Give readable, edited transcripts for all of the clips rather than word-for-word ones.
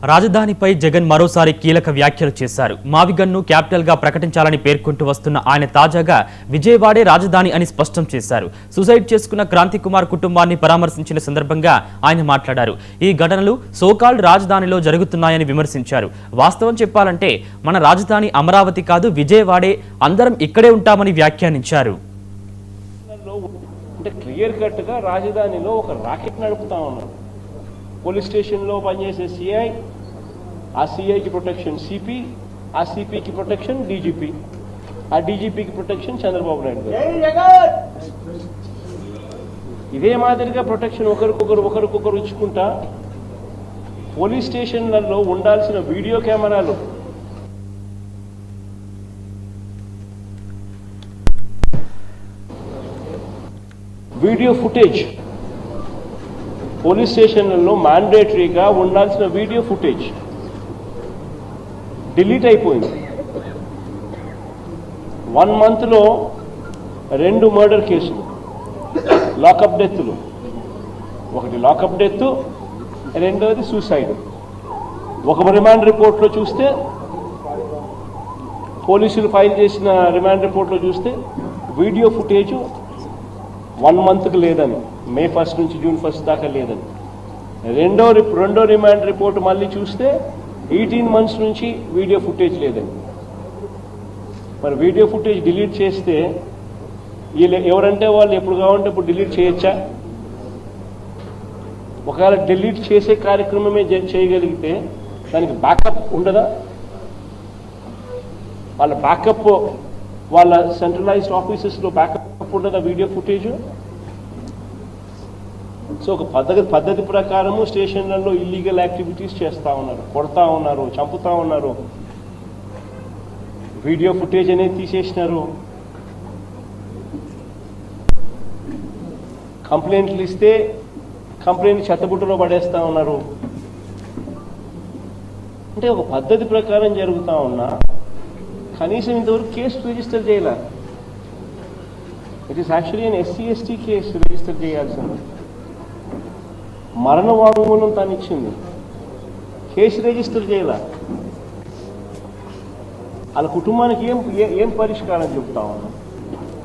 రాజధానిపై జగన్ మరోసారి కీలక వ్యాఖ్యలు చేశారు. మావిగన్ను క్యాపిటల్ గా ప్రకటించాలని పేర్కొంటూ వస్తున్న ఆయన తాజాగా విజయవాడే రాజధాని అని స్పష్టం చేశారు. సూసైడ్ చేసుకున్న క్రాంతి కుమార్ కుటుంబాన్ని పరామర్శించిన సందర్భంగా ఆయన మాట్లాడారు. ఈ ఘటనలు సోకాల్డ్ రాజధానిలో జరుగుతున్నాయని విమర్శించారు. వాస్తవం చెప్పాలంటే మన రాజధాని అమరావతి కాదు, విజయవాడే, అందరం ఇక్కడే ఉంటామని వ్యాఖ్యానించారు. క్లియర్ కట్ గా రాజధానిలో ఒక రాకెట్ నడుపుతా ఉన్నారు. పోలీస్ స్టేషన్లో పనిచేసే సిఐ, ఆ సిఐకి ప్రొటెక్షన్ సిపి, ఆ సిపికి ప్రొటెక్షన్ డీజీపీ, ఆ డీజీపీకి ప్రొటెక్షన్ చంద్రబాబు నాయుడు గారు. ఇదే మాదిరిగా ప్రొటెక్షన్ ఒకరికొకరు ఇచ్చుకుంటా పోలీస్ స్టేషన్లలో ఉండాల్సిన వీడియో కెమెరాలు, వీడియో ఫుటేజ్, పోలీస్ స్టేషన్లలో మ్యాండేటరీగా ఉండాల్సిన వీడియో ఫుటేజ్ డిలీట్ అయిపోయింది. 1 monthలో 2 మర్డర్ కేసులు, లాకప్ డెత్లు, ఒకటి లాకప్ డెత్, రెండవది సూసైడ్. ఒక రిమాండ్ రిపోర్ట్లో చూస్తే, పోలీసులు ఫైల్ చేసిన రిమాండ్ రిపోర్ట్లో చూస్తే వీడియో ఫుటేజ్ 1 monthకు లేదని, May 1 నుంచి June 1 దాకా లేదని. రెండో రిమాండ్ రిపోర్ట్ మళ్ళీ చూస్తే 18 months నుంచి వీడియో ఫుటేజ్ లేదని. మరి వీడియో ఫుటేజ్ డిలీట్ చేస్తే వీళ్ళు ఎవరంటే వాళ్ళు ఎప్పుడు కావాలంటే ఇప్పుడు డిలీట్ చేయొచ్చా? ఒకవేళ డిలీట్ చేసే కార్యక్రమమే చేయగలిగితే దానికి బ్యాకప్ ఉండదా? వాళ్ళ బ్యాకప్, వాళ్ళ సెంట్రలైజ్డ్ ఆఫీసెస్లో బ్యాకప్ ఉండదా వీడియో ఫుటేజ్? సో ఒక పద్ధతి ప్రకారము స్టేషన్లలో ఇల్లీగల్ యాక్టివిటీస్ చేస్తూ ఉన్నారు, కొడతా ఉన్నారు, చంపుతా ఉన్నారు, వీడియో ఫుటేజ్ అనేది తీసేసినారు. కంప్లైంట్లు ఇస్తే కంప్లైంట్ చెత్తబుట్టలో పడేస్తూ ఉన్నారు. అంటే ఒక పద్ధతి ప్రకారం జరుగుతూ ఉన్నా కనీసం ఇంతవరకు కేసు రిజిస్టర్ చేయాల. It is actually an SC/ST case register చేయాల్సింది. మరణ వాంగ్మూలం తాను ఇచ్చింది, కేసు రిజిస్టర్ చేయాల. వాళ్ళ కుటుంబానికి ఏం పరిష్కారం చెప్తా ఉన్నాం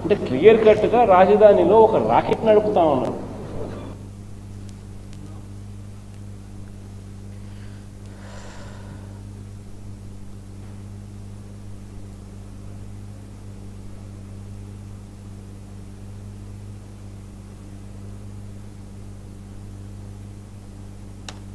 అంటే క్లియర్ కట్గా రాజధానిలో ఒక రాకెట్ నడుపుతా ఉన్నారు.